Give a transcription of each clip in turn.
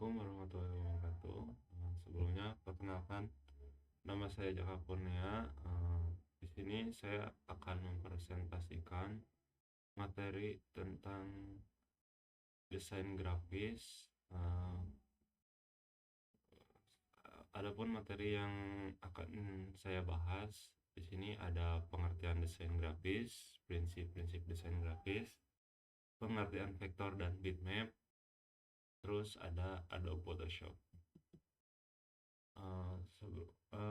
Assalamualaikum warahmatullahi wabarakatuh. Sebelumnya perkenalkan, nama saya Jaka Kurnia. Di sini saya akan mempresentasikan materi tentang desain grafis. Adapun materi yang akan saya bahas di sini ada pengertian desain grafis, prinsip-prinsip desain grafis, pengertian vektor dan bitmap, terus ada Adobe Photoshop.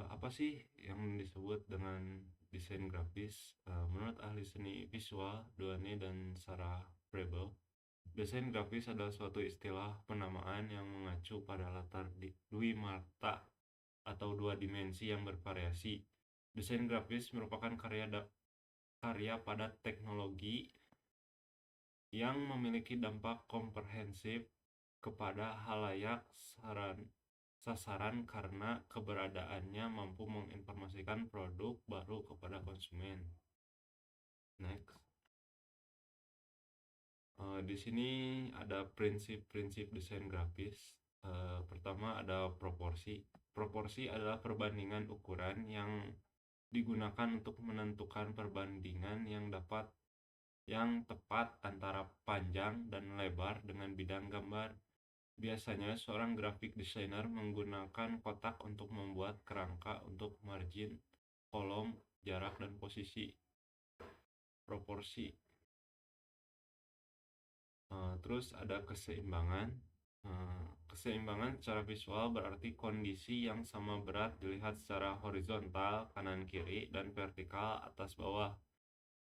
Apa sih yang disebut dengan desain grafis? Menurut ahli seni visual Duane dan Sarah Prebel, desain grafis adalah suatu istilah penamaan yang mengacu pada latar dwimarta atau dua dimensi yang bervariasi. Desain grafis merupakan karya pada teknologi yang memiliki dampak komprehensif kepada halayak sasaran karena keberadaannya mampu menginformasikan produk baru kepada konsumen. Next. Di sini ada prinsip-prinsip desain grafis. Pertama ada proporsi. Proporsi adalah perbandingan ukuran yang digunakan untuk menentukan perbandingan yang tepat antara panjang dan lebar dengan bidang gambar. Biasanya seorang graphic designer menggunakan kotak untuk membuat kerangka untuk margin, kolom, jarak, dan posisi. Proporsi. Terus ada keseimbangan. Keseimbangan secara visual berarti kondisi yang sama berat dilihat secara horizontal, kanan kiri, dan vertikal atas bawah.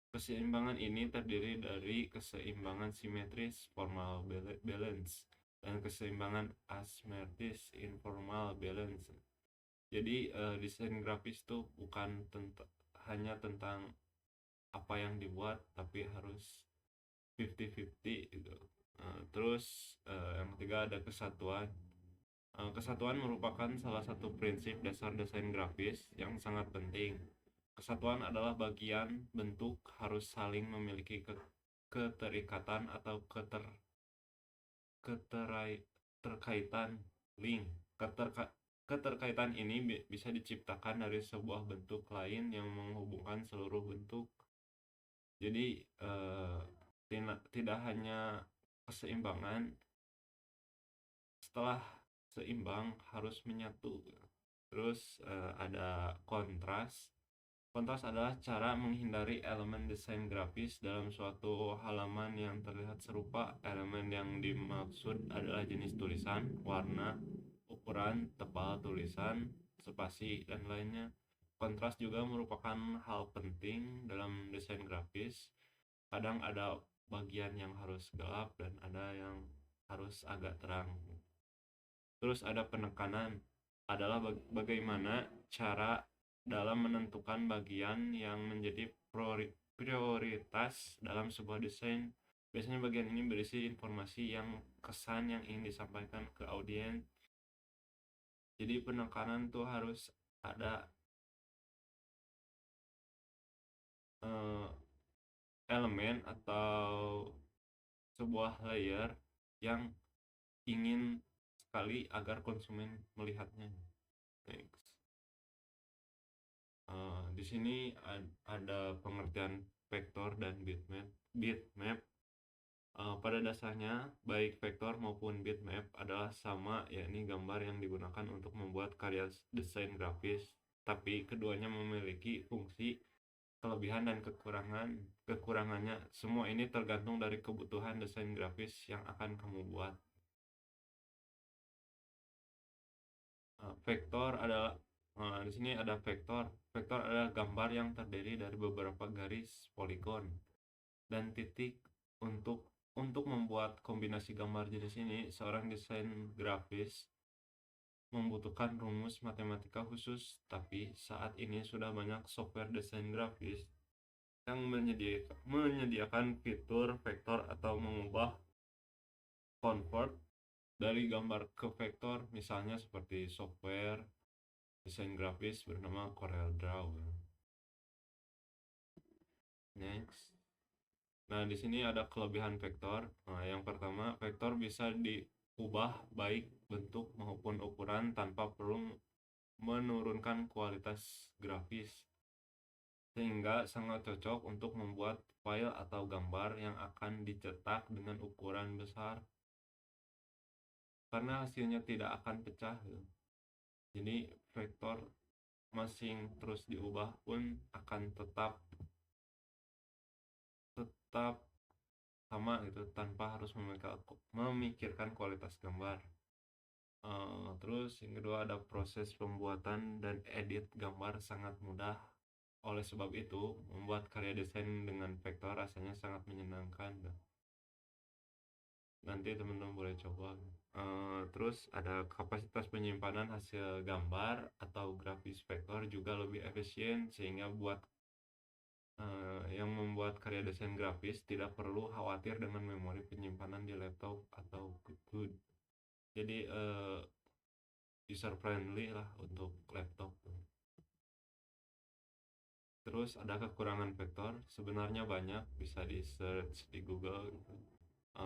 Keseimbangan ini terdiri dari keseimbangan simetris, formal balance, dan keseimbangan asimetris, informal balance. Jadi desain grafis itu bukan hanya tentang apa yang dibuat, tapi harus 50-50 gitu. Terus yang ketiga ada kesatuan. Kesatuan merupakan salah satu prinsip dasar desain grafis yang sangat penting. Kesatuan adalah bagian bentuk harus saling memiliki keterikatan atau keterkaitan link. Keterkaitan ini bisa diciptakan dari sebuah bentuk lain yang menghubungkan seluruh bentuk. Jadi tidak hanya keseimbangan, setelah seimbang harus menyatu. Terus ada kontras. Kontras adalah cara menghindari elemen desain grafis dalam suatu halaman yang terlihat serupa. Elemen yang dimaksud adalah jenis tulisan, warna, ukuran, tebal tulisan, spasi, dan lainnya. Kontras juga merupakan hal penting dalam desain grafis. Kadang ada bagian yang harus gelap dan ada yang harus agak terang. Terus ada penekanan, adalah bagaimana cara dalam menentukan bagian yang menjadi prioritas dalam sebuah desain. Biasanya bagian ini berisi informasi yang kesan yang ingin disampaikan ke audiens. Jadi penekanan tuh harus ada elemen atau sebuah layer yang ingin sekali agar konsumen melihatnya. Next. Di sini ada pengertian vektor dan bitmap. Pada dasarnya, baik vektor maupun bitmap adalah sama, yakni gambar yang digunakan untuk membuat karya desain grafis, tapi keduanya memiliki fungsi, kelebihan, dan kekurangannya. Semua ini tergantung dari kebutuhan desain grafis yang akan kamu buat. Vektor adalah di sini ada vektor. Vektor adalah gambar yang terdiri dari beberapa garis poligon dan titik. Untuk membuat kombinasi gambar jenis ini, seorang desain grafis membutuhkan rumus matematika khusus, tapi saat ini sudah banyak software desain grafis yang menyediakan fitur vektor atau mengubah convert dari gambar ke vektor, misalnya seperti software desain grafis bernama CorelDRAW. Next. Nah, di sini ada kelebihan vektor. Yang pertama, vektor bisa ubah baik bentuk maupun ukuran tanpa perlu menurunkan kualitas grafis, sehingga sangat cocok untuk membuat file atau gambar yang akan dicetak dengan ukuran besar karena hasilnya tidak akan pecah. Jadi vektor masing terus diubah pun akan tetap tetap sama gitu tanpa harus memikirkan kualitas gambar. Terus yang kedua ada proses pembuatan dan edit gambar sangat mudah. Oleh sebab itu, membuat karya desain dengan vektor rasanya sangat menyenangkan. Nanti teman-teman boleh coba. Terus ada kapasitas penyimpanan hasil gambar atau grafis vektor juga lebih efisien sehingga yang membuat karya desain grafis tidak perlu khawatir dengan memori penyimpanan di laptop atau cloud. Jadi user friendly lah untuk laptop. Terus ada kekurangan vektor, sebenarnya banyak, bisa di search di Google gitu.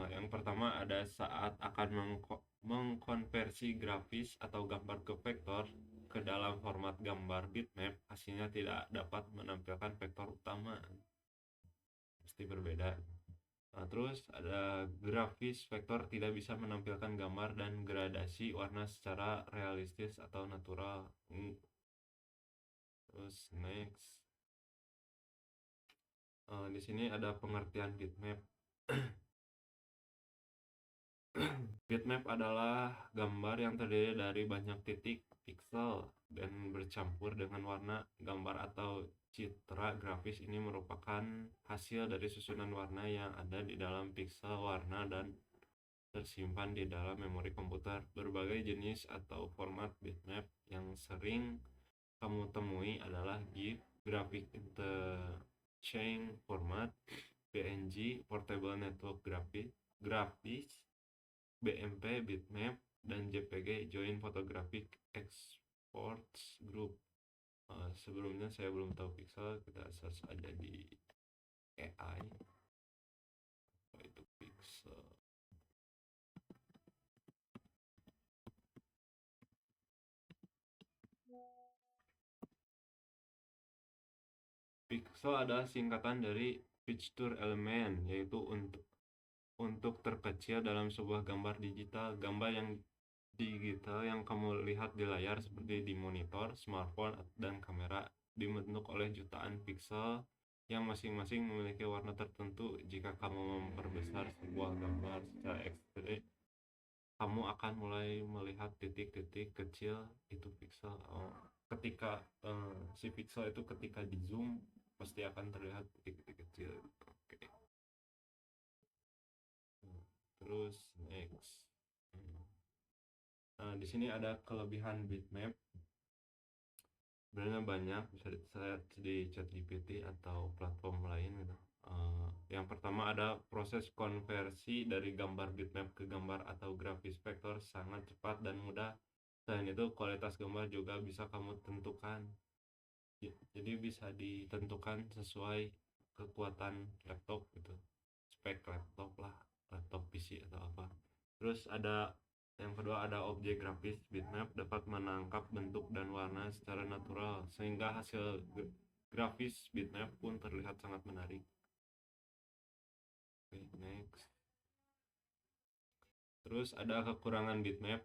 Yang pertama ada saat akan mengkonversi grafis atau gambar ke vektor ke dalam format gambar bitmap, hasilnya tidak dapat menampilkan vektor utama, pasti berbeda. Terus ada grafis vektor tidak bisa menampilkan gambar dan gradasi warna secara realistis atau natural. Terus next, di sini ada pengertian bitmap. Bitmap adalah gambar yang terdiri dari banyak titik piksel dan bercampur dengan warna. Gambar atau citra grafis ini merupakan hasil dari susunan warna yang ada di dalam piksel warna dan tersimpan di dalam memori komputer. Berbagai jenis atau format bitmap yang sering kamu temui adalah GIF, Graphic Interchange Format, PNG, Portable Network Graphics, BMP, bitmap, dan JPG, Joint Photographic Exports Group. Sebelumnya saya belum tahu pixel, kita search aja di AI. Apa itu pixel? Pixel adalah singkatan dari picture element, yaitu untuk terkecil dalam sebuah gambar digital. Gambar yang digital yang kamu lihat di layar seperti di monitor, smartphone, dan kamera dibentuk oleh jutaan piksel yang masing-masing memiliki warna tertentu. Jika kamu memperbesar sebuah gambar secara ekstrim, kamu akan mulai melihat titik-titik kecil itu piksel. Ketika si piksel itu ketika di zoom pasti akan terlihat titik-titik kecil. Oke. Terus next. Di sini ada kelebihan bitmap. Sebenarnya banyak, bisa dilihat di ChatGPT atau platform lain gitu. Yang pertama ada proses konversi dari gambar bitmap ke gambar atau grafis vektor sangat cepat dan mudah. Selain itu kualitas gambar juga bisa kamu tentukan. Jadi bisa ditentukan sesuai kekuatan laptop gitu, spek laptop lah, laptop PC atau apa. Terus ada yang kedua ada objek grafis. Bitmap dapat menangkap bentuk dan warna secara natural sehingga hasil grafis bitmap pun terlihat sangat menarik. Oke, next. Terus ada kekurangan bitmap.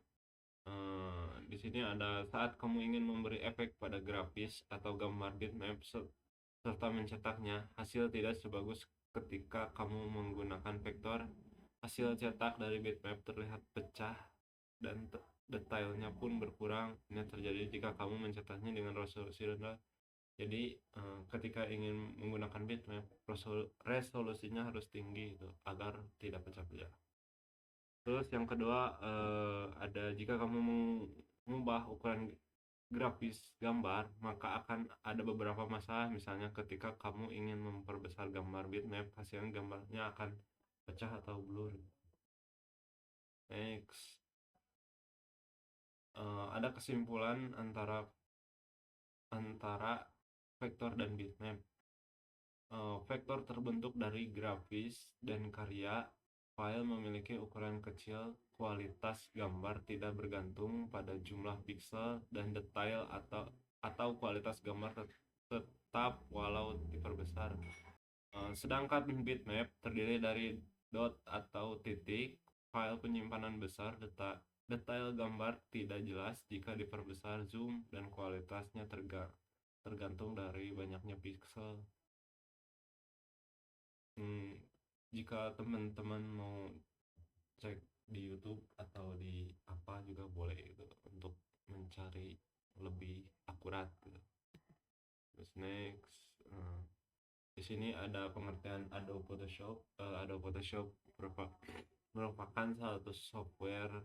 Di sini ada saat kamu ingin memberi efek pada grafis atau gambar bitmap serta mencetaknya, hasil tidak sebagus ketika kamu menggunakan vektor. Hasil cetak dari bitmap terlihat pecah dan detailnya pun berkurang. Ini terjadi jika kamu mencetaknya dengan resolusi rendah. Jadi ketika ingin menggunakan bitmap, resolusinya harus tinggi gitu, agar tidak pecah-pecah. Terus yang kedua ada jika kamu mengubah ukuran grafis gambar, maka akan ada beberapa masalah. Misalnya ketika kamu ingin memperbesar gambar bitmap, hasilnya gambarnya akan pecah atau blur. Next. Ada kesimpulan antara vektor dan bitmap. Vektor terbentuk dari grafis dan karya File memiliki ukuran kecil, kualitas gambar tidak bergantung pada jumlah pixel dan detail atau kualitas gambar tetap walau diperbesar. Sedangkan bitmap terdiri dari dot atau titik, file penyimpanan besar, detail gambar tidak jelas jika diperbesar zoom dan kualitasnya tergantung dari banyaknya pixel. Jika teman-teman mau cek di YouTube atau di apa juga boleh gitu untuk mencari lebih akurat gitu. Terus next, di sini ada pengertian Adobe Photoshop. Adobe Photoshop merupakan satu software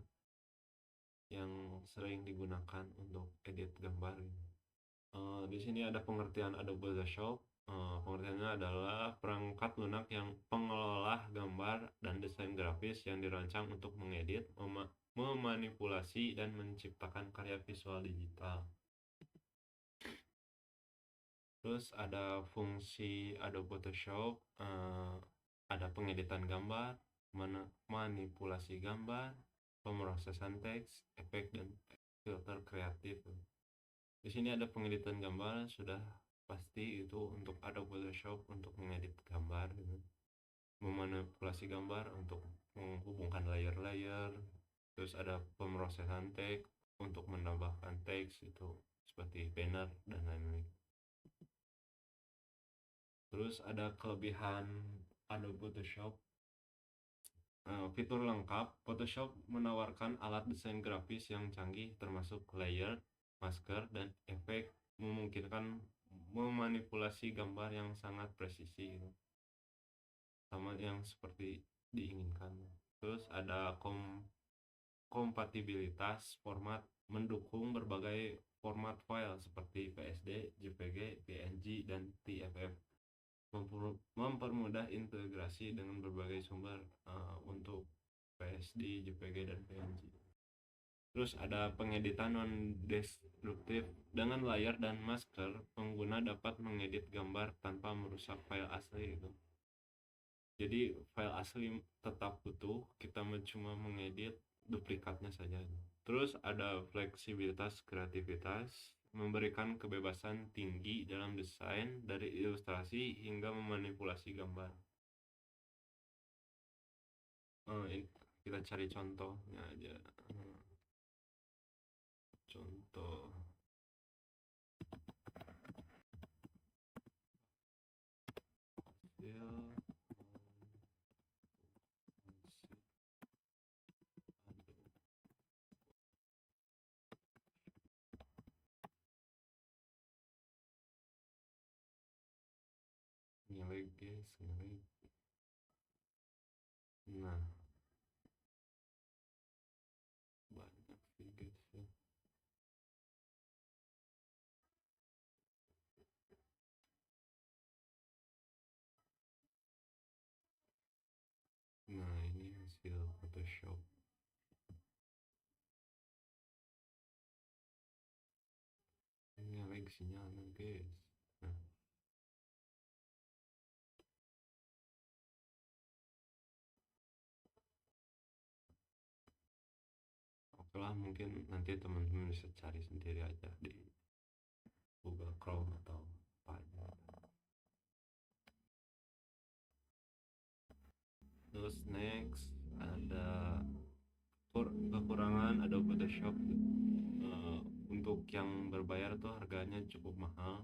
yang sering digunakan untuk edit gambar. Di sini ada pengertian Adobe Photoshop. Pengertiannya adalah perangkat lunak yang pengelola gambar dan desain grafis yang dirancang untuk mengedit, memanipulasi, dan menciptakan karya visual digital. Terus ada fungsi Adobe Photoshop, ada pengeditan gambar, manipulasi gambar, pemrosesan teks, efek, dan filter kreatif. Di sini ada pengeditan gambar, sudah pasti itu untuk Adobe Photoshop untuk mengedit gambar, memanipulasi gambar untuk menghubungkan layer-layer. Terus ada pemrosesan teks untuk menambahkan teks itu seperti banner dan lain-lain. Terus ada kelebihan Adobe Photoshop. Fitur lengkap, Photoshop menawarkan alat desain grafis yang canggih termasuk layer, masker, dan efek, memungkinkan memanipulasi gambar yang sangat presisi sama yang seperti diinginkan. Terus ada kompatibilitas format, mendukung berbagai format file seperti PSD, JPG, PNG, dan TFF, mempermudah integrasi dengan berbagai sumber untuk PSD, JPG, dan PNG. Terus ada pengeditan non-destruktif. Dengan layar dan masker, pengguna dapat mengedit gambar tanpa merusak file asli itu. Jadi file asli tetap utuh, kita cuma mengedit duplikatnya saja. Terus ada fleksibilitas kreativitas, memberikan kebebasan tinggi dalam desain dari ilustrasi hingga memanipulasi gambar. Kita cari contohnya aja. Contoh ngelag guys, ngelag. Nah, banyak sih guys ya. Nah, ini hasil Photoshop. Ini ngelag sinyalnya guys. Nah, oke lah, mungkin nanti teman-teman bisa cari sendiri aja di Google Chrome atau apa. Terus next ada kekurangan Adobe Photoshop. Untuk yang berbayar tuh harganya cukup mahal,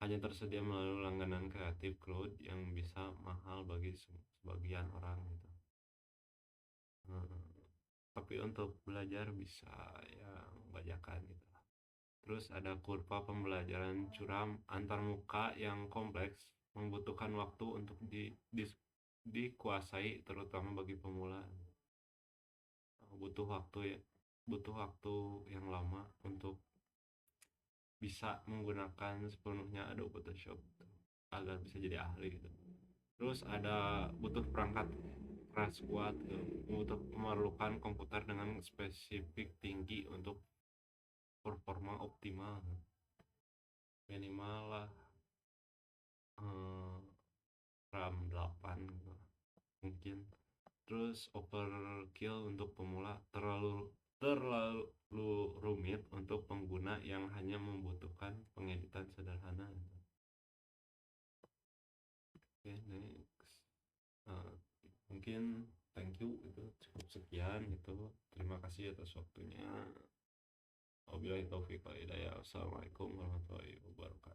hanya tersedia melalui langganan Creative Cloud yang bisa mahal bagi sebagian orang gitu. Tapi untuk belajar bisa ya bajakan gitu. Terus ada kurva pembelajaran curam antarmuka yang kompleks, membutuhkan waktu untuk dikuasai terutama bagi pemula. Butuh waktu yang lama untuk bisa menggunakan sepenuhnya Adobe Photoshop agar bisa jadi ahli gitu. Terus ada butuh perangkat keras kuat gitu. Memerlukan komputer dengan spesifik tinggi untuk performa optimal, minimal lah RAM 8 gitu mungkin. Terus overkill untuk pemula, terlalu rumit untuk pengguna yang hanya membutuhkan pengeditan sederhana. Oke, next. Uh, Mungkin thank you, itu cukup sekian gitu. Terima kasih atas waktunya. Wabillahi taufiq wal hidayah. Assalamualaikum warahmatullahi wabarakatuh.